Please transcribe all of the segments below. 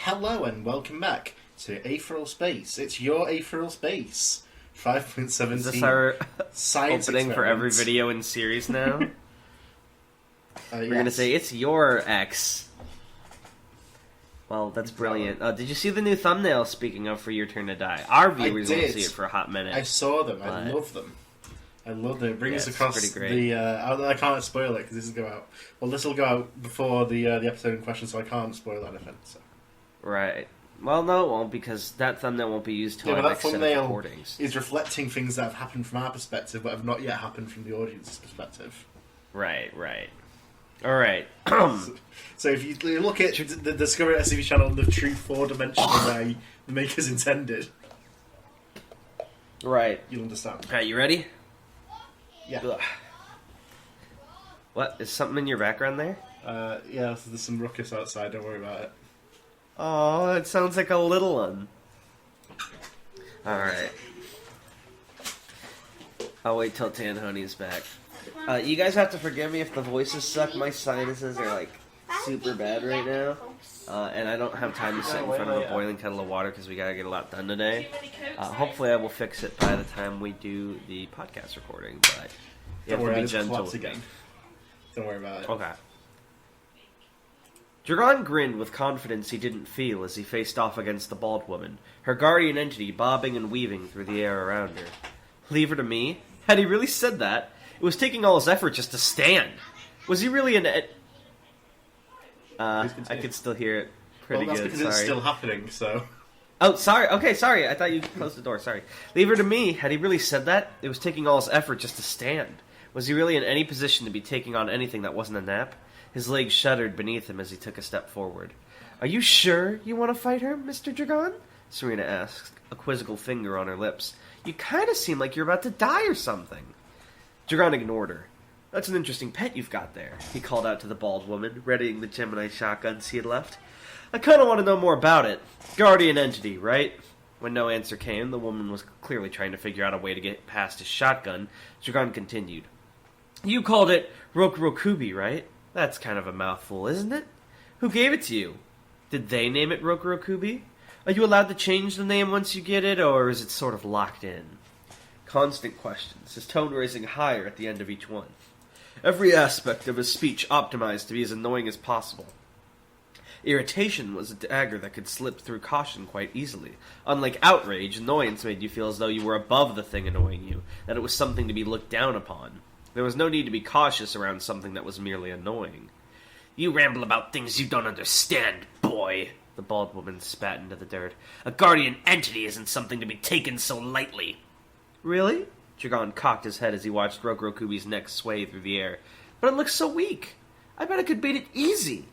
Hello and welcome back to Aetheral Space. It's your Aetheral Space. 5.17. Is this our science opening for every experiment. video in series now? We're Yes. going to say, it's your ex. Well, that's brilliant. Did you see the new thumbnail, speaking of, for Your Turn to Die? Our viewers won't see it for a hot minute. I saw them. I love them. I love them. It brings us across the... I can't spoil it because this will go out. Well, this will go out before the episode in question, so I can't spoil anything. So. Right. Well, no, it won't, because that thumbnail won't be used till our next set of recordings. Is reflecting things that have happened from our perspective, but have not yet happened from the audience's perspective. Right. Alright. So if you look at the Discovery SCV channel in the true four-dimensional way the makers intended, right, you'll understand. Alright, you ready? Yeah. Ugh. What? Is something in your background there? Yeah, there's some ruckus outside, don't worry about it. Oh, it sounds like a little one. Alright. I'll wait till Tanhony's back. You guys have to forgive me if the voices suck. My sinuses are, like, super bad right now. And I don't have time to sit in front of a boiling kettle of water because we gotta get a lot done today. Hopefully I will fix it by the time we do the podcast recording, but you have to be gentle with me. Don't worry about it. Okay. Dragan grinned with confidence he didn't feel as he faced off against the bald woman, her guardian entity bobbing and weaving through the air around her. Leave her to me? Had he really said that? It was taking all his effort just to stand. Was he really an... I could still hear it pretty that's good, because sorry. it's still happening, so... Oh, sorry. Okay, sorry. I thought you closed the door. Sorry. Leave her to me. Had he really said that? It was taking all his effort just to stand. Was he really in any position to be taking on anything that wasn't a nap? His legs shuddered beneath him as he took a step forward. Are you sure you want to fight her, Mr. Dragan? Serena asked, a quizzical finger on her lips. You kind of seem like you're about to die or something. Dragan ignored her. That's an interesting pet you've got there, he called out to the bald woman, readying the Gemini shotguns he had left. I kind of want to know more about it. Guardian entity, right? When no answer came, the woman was clearly trying to figure out a way to get past his shotgun. Dragan continued. You called it Rokrokubi, right? That's kind of a mouthful, isn't it? Who gave it to you? Did they name it Rokrokubi? Are you allowed to change the name once you get it, or is it sort of locked in? Constant questions, his tone raising higher at the end of each one. Every aspect of his speech optimized to be as annoying as possible. Irritation was a dagger that could slip through caution quite easily. Unlike outrage, annoyance made you feel as though you were above the thing annoying you, that it was something to be looked down upon. There was no need to be cautious around something that was merely annoying. You ramble about things you don't understand, boy, the bald woman spat into the dirt. A guardian entity isn't something to be taken so lightly. Really? Dragan cocked his head as he watched Rokrokubi's neck sway through the air. But it looks so weak. I bet I could beat it easy.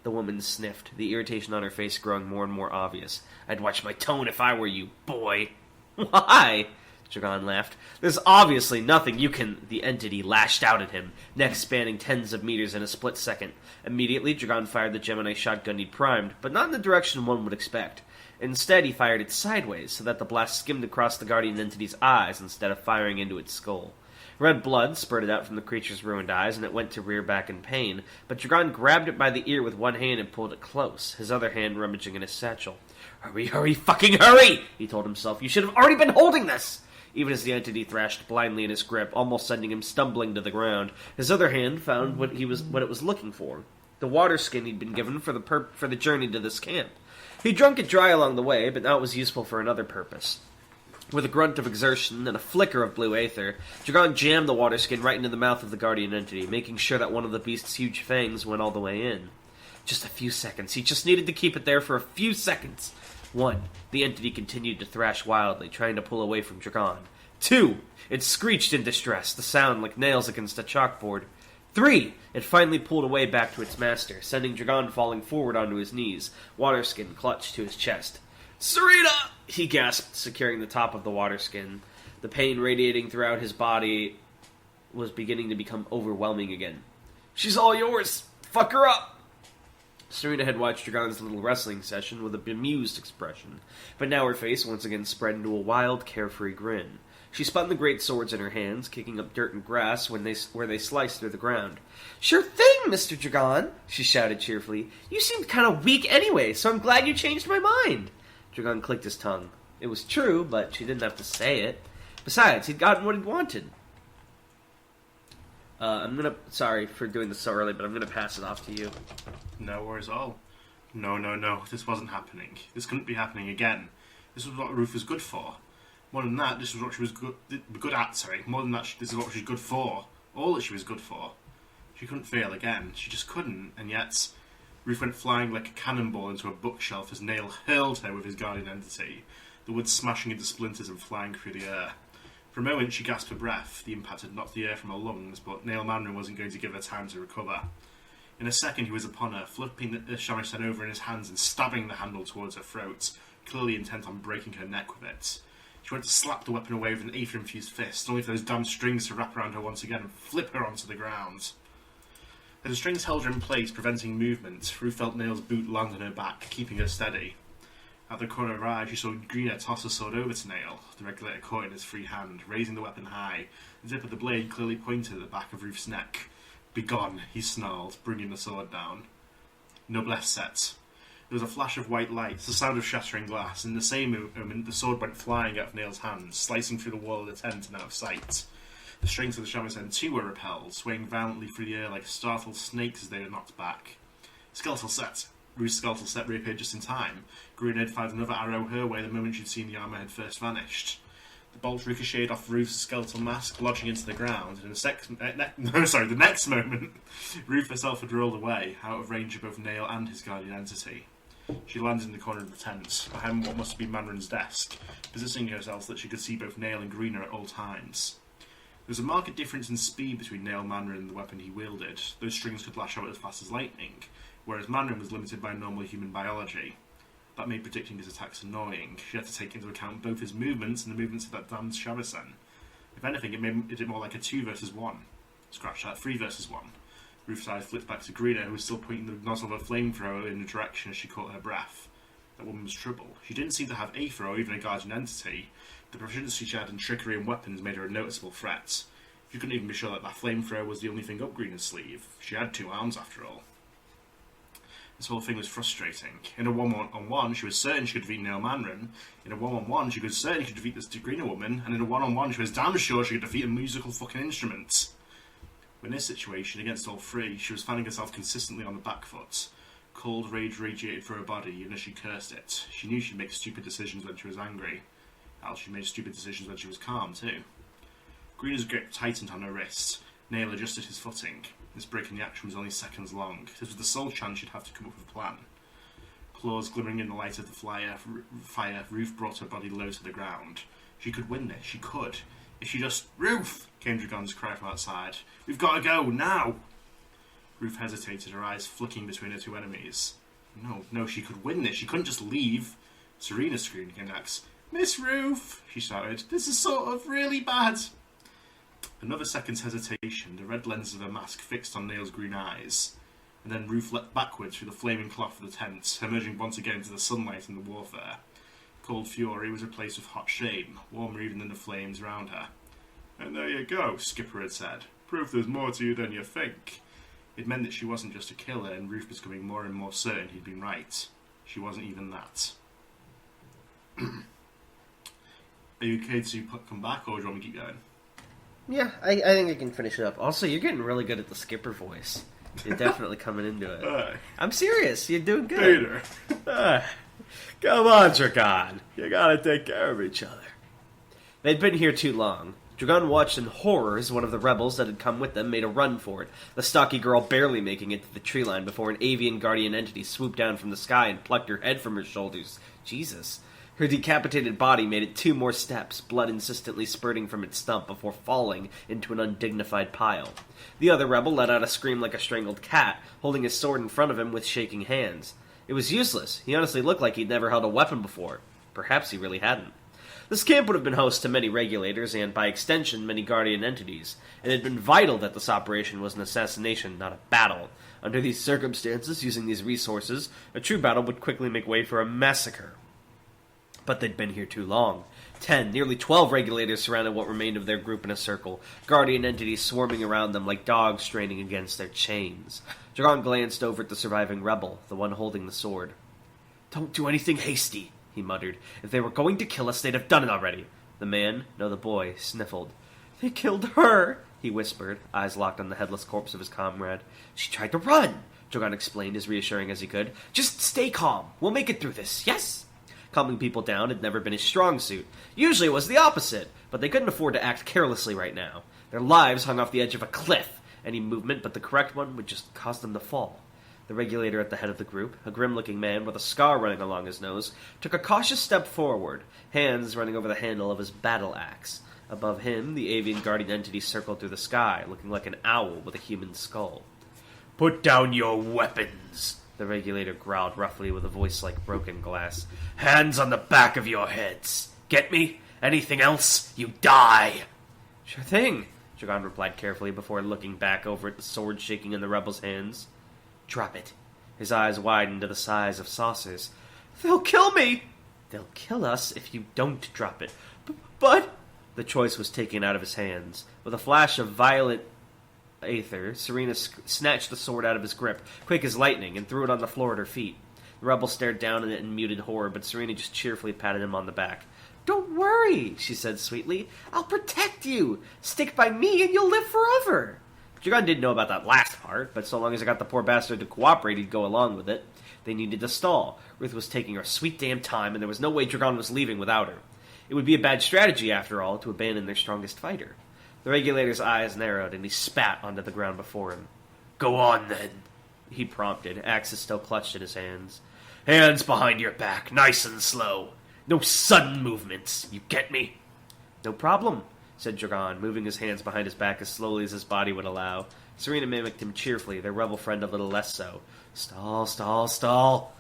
The woman sniffed, the irritation on her face growing more and more obvious. I'd watch my tone if I were you, boy. Why? Dragan laughed. There's obviously nothing you can... The entity lashed out at him, neck spanning tens of meters in a split second. Immediately, Dragan fired the Gemini shotgun he'd primed, but not in the direction one would expect. Instead, he fired it sideways, so that the blast skimmed across the guardian entity's eyes instead of firing into its skull. Red blood spurted out from the creature's ruined eyes, and it went to rear back in pain, but Dragan grabbed it by the ear with one hand and pulled it close, his other hand rummaging in his satchel. Hurry, fucking hurry! He told himself. You should have already been holding this! Even as the entity thrashed blindly in his grip, almost sending him stumbling to the ground, his other hand found what it was looking for. The water skin he'd been given for the journey to this camp. He drunk it dry along the way, but now it was useful for another purpose. With a grunt of exertion and a flicker of blue aether, Dragan jammed the water skin right into the mouth of the guardian entity, making sure that one of the beast's huge fangs went all the way in. Just a few seconds. He just needed to keep it there for a few seconds. 1. The entity continued to thrash wildly, trying to pull away from Dragan. 2. It screeched in distress, the sound like nails against a chalkboard. 3. It finally pulled away back to its master, sending Dragan falling forward onto his knees, water skin clutched to his chest. Serena! He gasped, securing the top of the water skin. The pain radiating throughout his body was beginning to become overwhelming again. She's all yours! Fuck her up! Serena had watched Dragan's little wrestling session with a bemused expression, but now her face once again spread into a wild, carefree grin. She spun the great swords in her hands, kicking up dirt and grass where they sliced through the ground. "Sure thing, Mr. Dragan," she shouted cheerfully. "You seemed kind of weak anyway, so I'm glad you changed my mind." Dragan clicked his tongue. It was true, but she didn't have to say it. Besides, he'd gotten what he'd wanted. Sorry for doing this so early, but I'm gonna pass it off to you. No worries at all. No. This wasn't happening. This couldn't be happening again. This was what Ruth was good for. More than that, this was what she was good at. More than that, this is what she was good for. All that she was good for. She couldn't fail again. She just couldn't. And yet, Ruth went flying like a cannonball into a bookshelf as Nail hurled her with his guardian entity, the wood smashing into splinters and flying through the air. For a moment, she gasped for breath. The impact had knocked the air from her lungs, but Nail Mandarin wasn't going to give her time to recover. In a second, he was upon her, flipping the shamisen over in his hands and stabbing the handle towards her throat, clearly intent on breaking her neck with it. She went to slap the weapon away with an aether-infused fist, only for those damn strings to wrap around her once again and flip her onto the ground. As the strings held her in place, preventing movement, Ruth felt Nail's boot land on her back, keeping her steady. At the corner of her eye, she saw Greener toss the sword over to Nail, the regulator caught in his free hand, raising the weapon high. The tip of the blade clearly pointed at the back of Ruth's neck. "Begone," he snarled, bringing the sword down. Noblesse set. There was a flash of white light, the sound of shattering glass, and in the same moment the sword went flying out of Nail's hands, slicing through the wall of the tent and out of sight. The strings of the shamisen too were repelled, swaying violently through the air like startled snakes as they were knocked back. Skeletal set. Ruth's skeletal set reappeared just in time. Greener had fired another arrow her way the moment she'd seen the armour had first vanished. The bolt ricocheted off Ruth's skeletal mask, lodging into the ground, and the next moment, Ruth herself had rolled away, out of range of both Nail and his guardian entity. She landed in the corner of the tent, behind what must have been Mandarin's desk, positioning herself so that she could see both Nail and Greener at all times. There was a marked difference in speed between Nail Mandarin and the weapon he wielded. Those strings could lash out as fast as lightning, whereas Mandarin was limited by normal human biology. That made predicting his attacks annoying. She had to take into account both his movements and the movements of that damned shamisen. If anything, it made it more like a 2 versus 1. Scratch that, 3 versus 1. Ruth's eyes flipped back to Greener, who was still pointing the nozzle of a flamethrower in the direction as she caught her breath. That woman was trouble. She didn't seem to have Aetheral or even a guardian entity. The proficiency she had in trickery and weapons made her a noticeable threat. You couldn't even be sure that flamethrower was the only thing up Greener's sleeve. She had 2 arms, after all. This whole thing was frustrating. In a 1-on-1, she was certain she could defeat Nail Mandarin. In a 1-on-1, she was certain she could defeat this Greener woman. And in a 1-on-1, she was damn sure she could defeat a musical fucking instrument. In this situation, against all 3, she was finding herself consistently on the back foot. Cold rage radiated through her body, even as she cursed it. She knew she'd make stupid decisions when she was angry. Hell, she made stupid decisions when she was calm, too. Greener's grip tightened on her wrist. Nail adjusted his footing. This break in the action was only seconds long. This was the sole chance she'd have to come up with a plan. Claws glimmering in the light of the fire, Ruth brought her body low to the ground. She could win this. She could. If she just... "Ruth!" came Dragan's cry from outside. "We've got to go, now!" Ruth hesitated, her eyes flicking between her 2 enemies. No, she could win this. She couldn't just leave. Serena screamed again next. "Miss Ruth!" she shouted. "This is sort of really bad." Another second's hesitation, the red lenses of her mask fixed on Nail's green eyes. And then Ruth leapt backwards through the flaming cloth of the tent, emerging once again into the sunlight and the warfare. Cold fury was replaced with hot shame, warmer even than the flames around her. "And there you go," Skipper had said. "Proof there's more to you than you think." It meant that she wasn't just a killer, and Ruth was becoming more and more certain he'd been right. She wasn't even that. Are you okay to come back, or do you want me to keep going? Yeah, I think I can finish it up. Also, you're getting really good at the Skipper voice. You're definitely coming into it. I'm serious. You're doing good. Peter. Come on, Dragan. You gotta take care of each other. They'd been here too long. Dragan watched in horror as one of the rebels that had come with them made a run for it, the stocky girl barely making it to the tree line before an avian guardian entity swooped down from the sky and plucked her head from her shoulders. Jesus. Her decapitated body made it 2 more steps, blood insistently spurting from its stump before falling into an undignified pile. The other rebel let out a scream like a strangled cat, holding his sword in front of him with shaking hands. It was useless. He honestly looked like he'd never held a weapon before. Perhaps he really hadn't. This camp would have been host to many regulators and, by extension, many guardian entities. It had been vital that this operation was an assassination, not a battle. Under these circumstances, using these resources, a true battle would quickly make way for a massacre. But they'd been here too long. 10, nearly 12 regulators surrounded what remained of their group in a circle, guardian entities swarming around them like dogs straining against their chains. Dragan glanced over at the surviving rebel, the one holding the sword. "Don't do anything hasty," he muttered. "If they were going to kill us, they'd have done it already." The man, no, the boy, sniffled. "They killed her," he whispered, eyes locked on the headless corpse of his comrade. "She tried to run," Dragan explained, as reassuring as he could. "Just stay calm. We'll make it through this, yes?" Calming people down had never been his strong suit. Usually it was the opposite, but they couldn't afford to act carelessly right now. Their lives hung off the edge of a cliff. Any movement but the correct one would just cause them to fall. The regulator at the head of the group, a grim-looking man with a scar running along his nose, took a cautious step forward, hands running over the handle of his battle axe. Above him, the avian guardian entity circled through the sky, looking like an owl with a human skull. "Put down your weapons," the regulator growled roughly with a voice like broken glass. "Hands on the back of your heads. Get me? Anything else, you die." "Sure thing," Dragan replied carefully before looking back over at the sword shaking in the rebel's hands. "Drop it." His eyes widened to the size of saucers. "They'll kill me!" "They'll kill us if you don't drop it." But... The choice was taken out of his hands. With a flash of violet aether, Serena snatched the sword out of his grip, quick as lightning, and threw it on the floor at her feet. The rebel stared down at it in muted horror, but Serena just cheerfully patted him on the back. "Don't worry," she said sweetly. "I'll protect you. Stick by me and you'll live forever." Dragan didn't know about that last part, but so long as I got the poor bastard to cooperate, he'd go along with it. They needed to stall. Ruth was taking her sweet damn time, and there was no way Dragan was leaving without her. It would be a bad strategy, after all, to abandon their strongest fighter. The regulator's eyes narrowed, and he spat onto the ground before him. "Go on, then," he prompted, axes still clutched in his hands. "Hands behind your back, nice and slow. No sudden movements, you get me?" "No problem," said Dragan, moving his hands behind his back as slowly as his body would allow. Serena mimicked him cheerfully, their rebel friend a little less so. "Stall, stall, stall."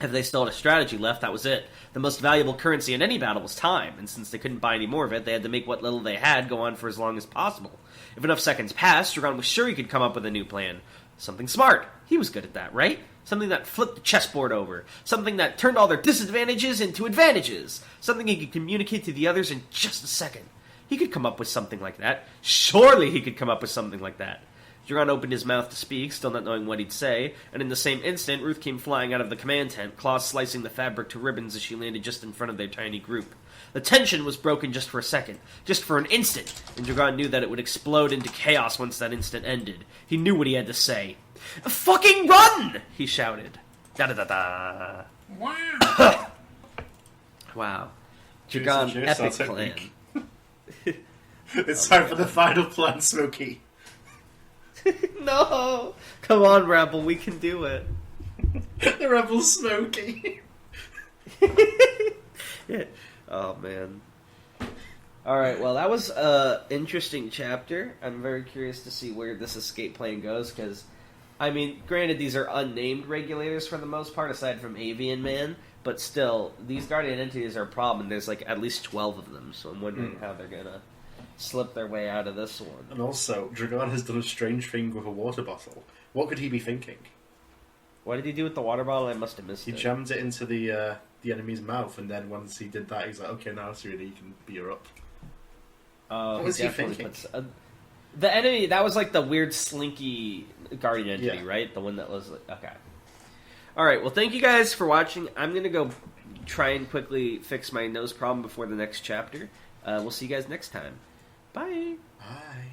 If they still had a strategy left, that was it. The most valuable currency in any battle was time, and since they couldn't buy any more of it, they had to make what little they had go on for as long as possible. If enough seconds passed, Dragan was sure he could come up with a new plan. Something smart. He was good at that, right? Something that flipped the chessboard over. Something that turned all their disadvantages into advantages. Something he could communicate to the others in just a second. He could come up with something like that. Surely he could come up with something like that. Dragan opened his mouth to speak, still not knowing what he'd say, and in the same instant, Ruth came flying out of the command tent, claws slicing the fabric to ribbons as she landed just in front of their tiny group. The tension was broken just for a second, just for an instant, and Dragan knew that it would explode into chaos once that instant ended. He knew what he had to say. "Fucking run!" he shouted. Da-da-da-da. Wow. Wow. Dragan, Cheers, epic I'll plan. take It's time for the final plan, Smokey. No! Come on, Rebel, we can do it. The rebel Smokey. Yeah. Oh, man. Alright, well, that was an interesting chapter. I'm very curious to see where this escape plan goes, because, I mean, granted, these are unnamed regulators for the most part, aside from Avian Man, but still, these Guardian entities are a problem. There's, like, at least 12 of them, so I'm wondering how they're gonna slip their way out of this one. And also, Dragan has done a strange thing with a water bottle. What could he be thinking? What did he do with the water bottle? I must have missed He it. jammed it into the enemy's mouth, and then once he did that, he's like, "Okay, now Serena, you can beat her up." What was he thinking? The enemy, that was like the weird slinky guardian entity, Yeah. right? The one that was like, okay. Alright, well, thank you guys for watching. I'm going to go try and quickly fix my nose problem before the next chapter. We'll see you guys next time. Bye! Bye.